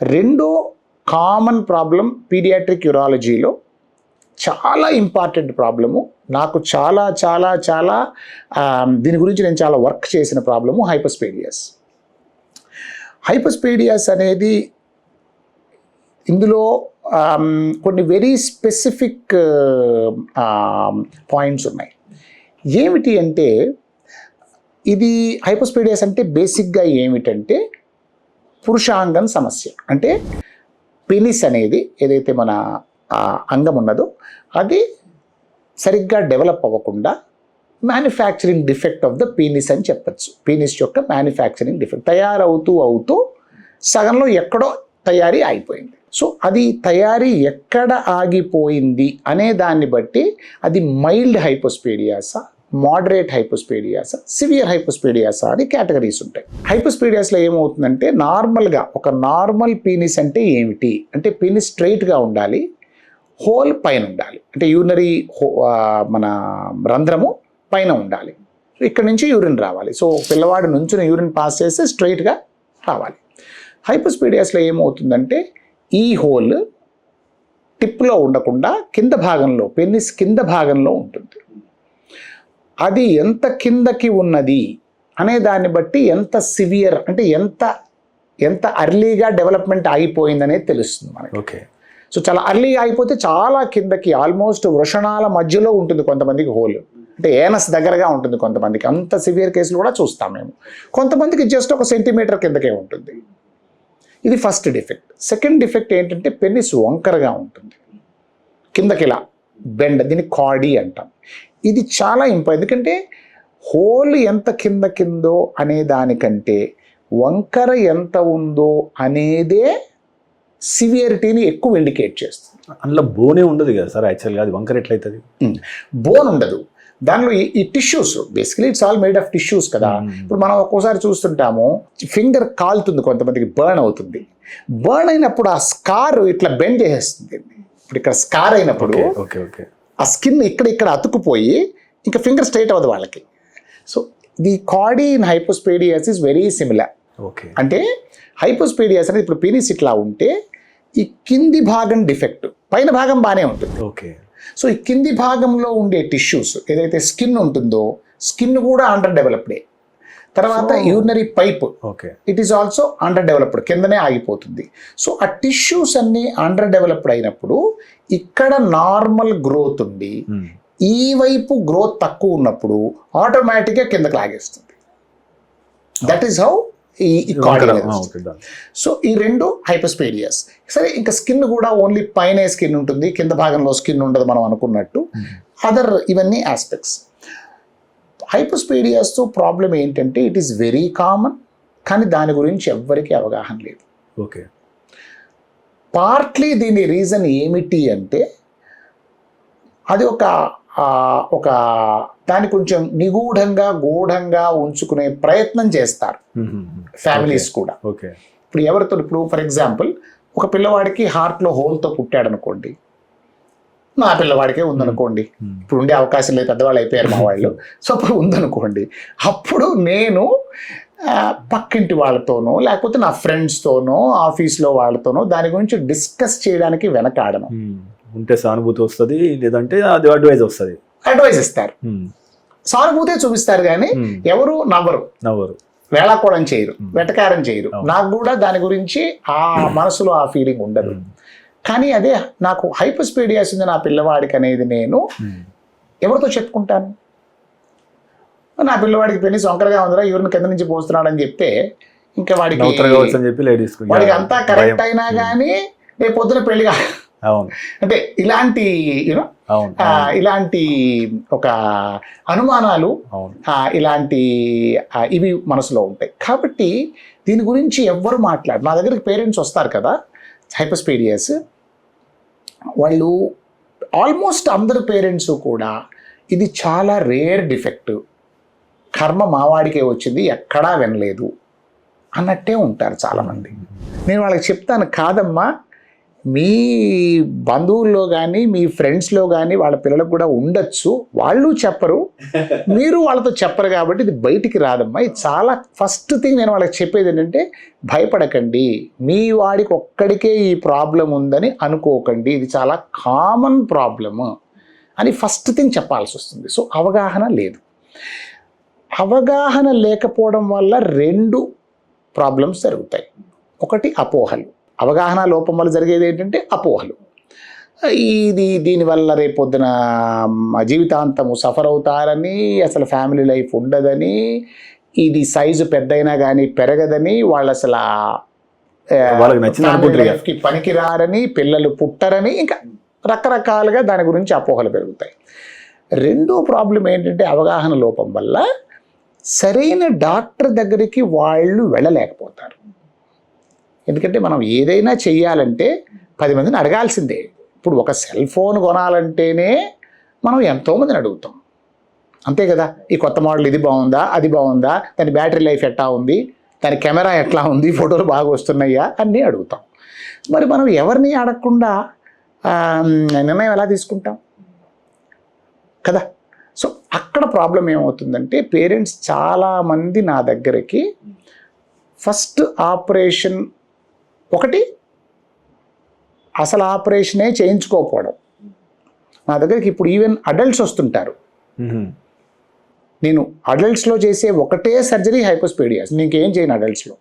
రెండో common problem paediatric యూరాలజీలో చాలా important problem, నాకు చాలా చాలా చాలా దీని గురించి నేను చాలా వర్క్ చేసిన ప్రాబ్లము హైపోస్పేడియాస్. హైపోస్పేడియాస్ అనేది ఇందులో కొన్ని వెరీ స్పెసిఫిక్ పాయింట్స్ ఉన్నాయి. ఏమిటి అంటే ఇది హైపోస్పేడియాస్ అంటే బేసిక్గా ఏమిటంటే పురుషాంగం సమస్య. అంటే పెనిస్ అనేది ఏదైతే మన అంగం ఉన్నదో అది సరిగ్గా డెవలప్ అవ్వకుండా manufacturing defect of the penis అని చెప్పచ్చు. పీనిస్ యొక్క మ్యానుఫ్యాక్చరింగ్ డిఫెక్ట్ తయారవుతూ సగంలో ఎక్కడో తయారీ ఆగిపోయింది. సో అది తయారీ ఎక్కడ ఆగిపోయింది అనే దాన్ని బట్టి అది మైల్డ్ హైపోస్పేడియాసా, మోడరేట్ హైపోస్పేడియాసా, సివియర్ హైపోస్పేడియాసా అని కేటగిరీస్ ఉంటాయి. హైపోస్పేడియాస్లో ఏమవుతుందంటే నార్మల్గా ఒక నార్మల్ పీనిస్ అంటే ఏమిటి అంటే పీనిస్ స్ట్రైట్గా ఉండాలి, హోల్ పైన ఉండాలి, అంటే యూరినరీ మన రంధ్రము పైన ఉండాలి. ఇక్కడ నుంచి యూరిన్ రావాలి. సో పిల్లవాడు నుంచి యూరిన్ పాస్ చేస్తే స్ట్రైట్గా రావాలి. హైపోస్పేడియాస్లో ఏమవుతుందంటే ఈ హోల్ టిప్లో ఉండకుండా కింద భాగంలో, పెనిస్ కింద భాగంలో ఉంటుంది. అది ఎంత కిందకి ఉన్నది అనే దాన్ని బట్టి ఎంత సివియర్ అంటే ఎంత అర్లీగా డెవలప్మెంట్ అయిపోయిందనేది తెలుస్తుంది మనకి. ఓకే. సో చాలా అర్లీగా అయిపోతే చాలా కిందకి ఆల్మోస్ట్ వృషణాల మధ్యలో ఉంటుంది కొంతమందికి హోల్, అంటే ఏనస్ దగ్గరగా ఉంటుంది కొంతమందికి. అంత సివియర్ కేసులు కూడా చూస్తాం మేము. కొంతమందికి జస్ట్ 1 సెంటీమీటర్ కిందకే ఉంటుంది. ఇది ఫస్ట్ డిఫెక్ట్. సెకండ్ డిఫెక్ట్ ఏంటంటే పెనిస్ వంకరగా ఉంటుంది, కిందకి ఇలా బెండ్, దీన్ని కార్డీ అంటాం. ఇది చాలా ఇంపార్టెంట్, ఎందుకంటే హోల్ ఎంత కిందో అనే దానికంటే వంకర ఎంత ఉందో అనేదే సివియరిటీని ఎక్కువ ఇండికేట్ చేస్తుంది. అందులో బోనే ఉండదు కదా సార్ యాక్చువల్గా, అది వంకర ఎట్లయితుంది? బోన్ ఉండదు దానిలో. ఈ tissues basically it's all made of tissues కదా. ఇప్పుడు మనం ఒక్కోసారి చూస్తుంటాము ఫింగర్ కాలుతుంది, కొంతమందికి బర్న్ అవుతుంది. బర్న్ అయినప్పుడు ఆ స్కార్ ఇట్లా బెండ్ చేసేస్తుంది. ఇప్పుడు ఇక్కడ స్కార్ అయినప్పుడు ఆ స్కిన్ ఇక్కడ అతుక్కుపోయి ఇంకా ఫింగర్ స్ట్రైట్ అవ్వదు వాళ్ళకి. So the chordee in hypospadias is very similar. Okay. అంటే హైపోస్పేడియాస్ అనేది ఇప్పుడు పీనిస్ ఇట్లా ఉంటే ఈ కింది భాగం డిఫెక్ట్, పైన భాగం బాగానే ఉంటుంది. ఓకే. సో ఈ కింది భాగంలో ఉండే టిష్యూస్ ఏదైతే స్కిన్ ఉంటుందో, స్కిన్ కూడా అండర్ డెవలప్డే. తర్వాత urinary pipe it is also under developed, కిందనే ఆగిపోతుంది. సో ఆ టిష్యూస్ అన్ని అండర్ డెవలప్డ్ అయినప్పుడు ఇక్కడ నార్మల్ గ్రోత్ ఉండి ఈ వైపు గ్రోత్ తక్కువ ఉన్నప్పుడు ఆటోమేటిక్గా కిందకి లాగేస్తుంది. దట్ ఈస్ హౌ ఈ కార్డీ. సో ఈ రెండు హైపోస్పేడియాస్. సరే, ఇంకా స్కిన్ కూడా ఓన్లీ పైన స్కిన్ ఉంటుంది, కింద భాగంలో స్కిన్ ఉండదు మనం అనుకున్నట్టు. అదర్ ఇవన్నీ ఆస్పెక్ట్స్. హైపోస్పేడియాస్తో ప్రాబ్లం ఏంటంటే ఇట్ ఈస్ వెరీ కామన్, కానీ దాని గురించి ఎవ్వరికీ అవగాహన లేదు. ఓకే. పార్ట్లీ దీని రీజన్ ఏమిటి అంటే అది ఒక దాన్ని కొంచెం గూఢంగా ఉంచుకునే ప్రయత్నం చేస్తారు ఫ్యామిలీస్ కూడా. ఇప్పుడు ఫర్ ఎగ్జాంపుల్ ఒక పిల్లవాడికి హార్ట్లో హోల్తో పుట్టాడు అనుకోండి, నా పిల్లవాడికే ఉందనుకోండి, ఇప్పుడు ఉండే అవకాశం లేదు, పెద్దవాళ్ళు అయిపోయారు మా వాళ్ళు. సో అప్పుడు ఉందనుకోండి, అప్పుడు నేను పక్కింటి వాళ్ళతోనో లేకపోతే నా ఫ్రెండ్స్తోనో ఆఫీస్లో వాళ్ళతోనో దాని గురించి డిస్కస్ చేయడానికి వెనకాడను. ఉంటే సానుభూతి వస్తుంది, లేదంటే అది అడ్వైజ్ ఇస్తారు. సానుభూతే చూపిస్తారు కానీ ఎవరు నవ్వరు, వేళాకోళం చేయరు, వెటకారం చేయరు. నాకు కూడా దాని గురించి ఆ మనసులో ఆ ఫీలింగ్ ఉండదు. కానీ అదే నాకు హైపోస్పేడియాస్ ఉంది నా పిల్లవాడికి అనేది నేను ఎవరితో చెప్పుకుంటాను? నా పిల్లవాడికి పెనిస్ వంకరగా ఉందిరా, యూరిన్ కింద నుంచి పోస్తున్నాడు అని చెప్తే ఇంకా వాడికి అంతా కరెక్ట్ అయినా కానీ రేపు పొద్దున పెళ్లిగా అంటే ఇలాంటి ఒక అనుమానాలు, ఇలాంటి ఇవి మనసులో ఉంటాయి. కాబట్టి దీని గురించి ఎవ్వరు నా దగ్గరికి పేరెంట్స్ వస్తారు కదా హైపోస్పేడియాస్, వాళ్ళు ఆల్మోస్ట్ అందరు పేరెంట్స్ కూడా ఇది చాలా రేర్ డిఫెక్ట్, కర్మ మావాడికే వచ్చింది, ఎక్కడా వినలేదు అన్నట్టే ఉంటారు చాలామంది. నేను వాళ్ళకి చెప్తాను, కాదమ్మా మీ బంధువుల్లో కానీ మీ ఫ్రెండ్స్లో కానీ వాళ్ళ పిల్లలకు కూడా ఉండొచ్చు, వాళ్ళు చెప్పరు, మీరు వాళ్ళతో చెప్పరు, కాబట్టి ఇది బయటికి రాదమ్మా. ఇది చాలా ఫస్ట్ థింగ్ నేను వాళ్ళకి చెప్పేది ఏంటంటే, భయపడకండి, మీ వాడికి ఒక్కడికే ఈ ప్రాబ్లం ఉందని అనుకోకండి, ఇది చాలా కామన్ ప్రాబ్లము అని ఫస్ట్ థింగ్ చెప్పాల్సి వస్తుంది. సో అవగాహన లేదు. అవగాహన లేకపోవడం వల్ల 2 ప్రాబ్లమ్స్ జరుగుతాయి. ఒకటి అపోహలు. అవగాహన లోపం వల్ల జరిగేది ఏంటంటే అపోహలు. దీనివల్ల రేపొద్దున జీవితాంతము సఫర్ అవుతారని, అసలు ఫ్యామిలీ లైఫ్ ఉండదని, ఇది సైజు పెద్దయినా కానీ పెరగదని, వాళ్ళు అసలు లైఫ్కి పనికి రారని, పిల్లలు పుట్టరని, ఇంకా రకరకాలుగా దాని గురించి అపోహలు పెరుగుతాయి. 2వ ప్రాబ్లం ఏంటంటే అవగాహన లోపం వల్ల సరైన డాక్టర్ దగ్గరికి వాళ్ళు వెళ్ళలేకపోతారు. ఎందుకంటే మనం ఏదైనా చెయ్యాలంటే 10 మందిని అడగాల్సిందే. ఇప్పుడు ఒక సెల్ ఫోన్ కొనాలంటేనే మనం ఎంతోమందిని అడుగుతాం, అంతే కదా. ఈ కొత్త మోడల్ ఇది బాగుందా, అది బాగుందా, దాని బ్యాటరీ లైఫ్ ఎట్లా ఉంది, దాని కెమెరా ఎట్లా ఉంది, ఫోటోలు బాగా వస్తున్నాయా అన్నీ అడుగుతాం. మరి మనం ఎవరిని అడగకుండా నిర్ణయం ఎలా తీసుకుంటాం కదా. సో అక్కడ ప్రాబ్లం ఏమవుతుందంటే, పేరెంట్స్ చాలామంది నా దగ్గరికి ఫస్ట్ ఆపరేషన్, ఒకటి అసలు ఆపరేషనే చేయించుకోకపోవడం. నా దగ్గరికి ఇప్పుడు ఈవెన్ అడల్ట్స్ వస్తుంటారు. నేను అడల్ట్స్లో చేసే ఒకటే సర్జరీ హైపోస్పీడియాస్, ఇంకేం చేయను అడల్ట్స్లో.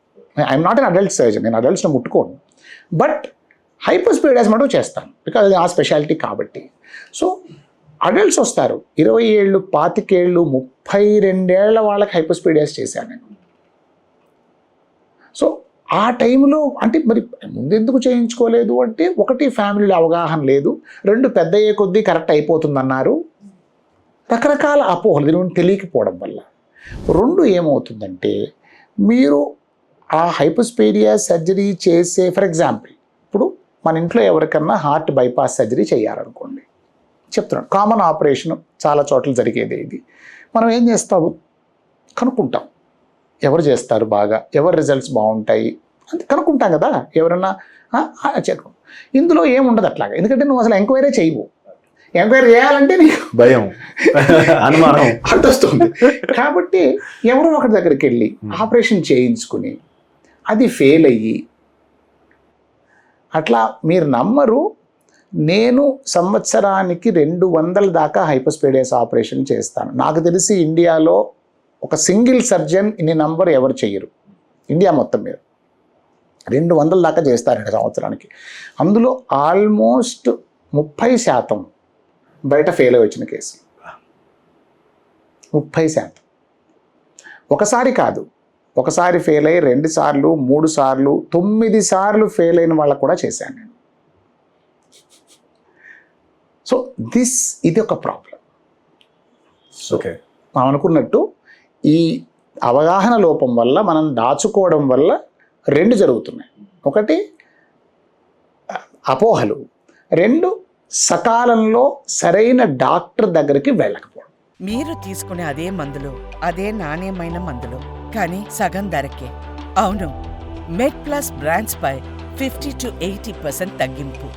I'm not an adult surgeon, నేను అడల్ట్స్లో ముట్టుకోను, బట్ హైపోస్పీడియాస్ మటుకు చేస్తాను, బికాజ్ అది ఆ స్పెషాలిటీ కాబట్టి. సో అడల్ట్స్ వస్తారు, 20 ఏళ్ళు, 25 ఏళ్ళు, 32 ఏళ్ల వాళ్ళకి హైపోస్పీడియాస్ చేశాను నేను. సో ఆ టైంలో అంటే మరి ముందెందుకు చేయించుకోలేదు అంటే, ఒకటి ఫ్యామిలీలో అవగాహన లేదు, 2 పెద్ద అయ్యే కొద్దీ కరెక్ట్ అయిపోతుందన్నారు, రకరకాల అపోహలు దీని గురించి తెలియకపోవడం వల్ల. 2 ఏమవుతుందంటే, మీరు ఆ హైపోస్పీడియాస్ సర్జరీ చేసే, ఫర్ ఎగ్జాంపుల్ ఇప్పుడు మన ఇంట్లో ఎవరికన్నా హార్ట్ బైపాస్ సర్జరీ చేయాలనుకోండి, చెప్తున్నాను, కామన్ ఆపరేషన్ చాలా చోట్ల జరిగేది ఇది. మనం ఏం చేస్తాము, కనుక్కుంటాం ఎవరు చేస్తారు బాగా, ఎవరు రిజల్ట్స్ బాగుంటాయి అంటే కనుక్కుంటాం కదా. ఎవరన్నా చెప్పు, ఇందులో ఏముండదు అట్లాగా, ఎందుకంటే నువ్వు అసలు ఎంక్వైరీ చేయవు. ఎంక్వైరీ చేయాలంటే నీకు భయం, అనుమానం అడ్డొస్తుంది. కాబట్టి ఎవరో ఒకటి దగ్గరికి వెళ్ళి ఆపరేషన్ చేయించుకుని అది ఫెయిల్ అయ్యి, అట్లా మీరు నమ్మరు, నేను సంవత్సరానికి 200 దాకా హైపోస్పీడియాస్ ఆపరేషన్ చేస్తాను. నాకు తెలిసి ఇండియాలో ఒక సింగిల్ సర్జన్ ఇన్ని నంబర్ ఎవరు చెయ్యరు, ఇండియా మొత్తం మీద 200 దాకా చేస్తారండి సంవత్సరానికి. అందులో ఆల్మోస్ట్ 30% బయట ఫెయిల్ అయి వచ్చిన కేసులు. 30%. ఒకసారి కాదు, ఒకసారి ఫెయిల్ అయ్యి 2 సార్లు, 3 సార్లు, 9 సార్లు ఫెయిల్ అయిన వాళ్ళకు కూడా చేశాను నేను. సో ఇది ఒక ప్రాబ్లం. ఓకే, మనం అనుకున్నట్టు ఈ అవగాహన లోపం వల్ల, మనం దాచుకోవడం వల్ల 2 జరుగుతున్నాయి. ఒకటి అపోహలు, 2 సకాలంలో సరైన డాక్టర్ దగ్గరికి వెళ్ళకపోవడం. మీరు తీసుకునే అదే మందులు, అదే నాణ్యమైన మందులు, కానీ సగం ధరకే. అవును, మెడ్ ప్లస్ బ్రాండ్స్ పై 50 to 80% తగ్గింపు.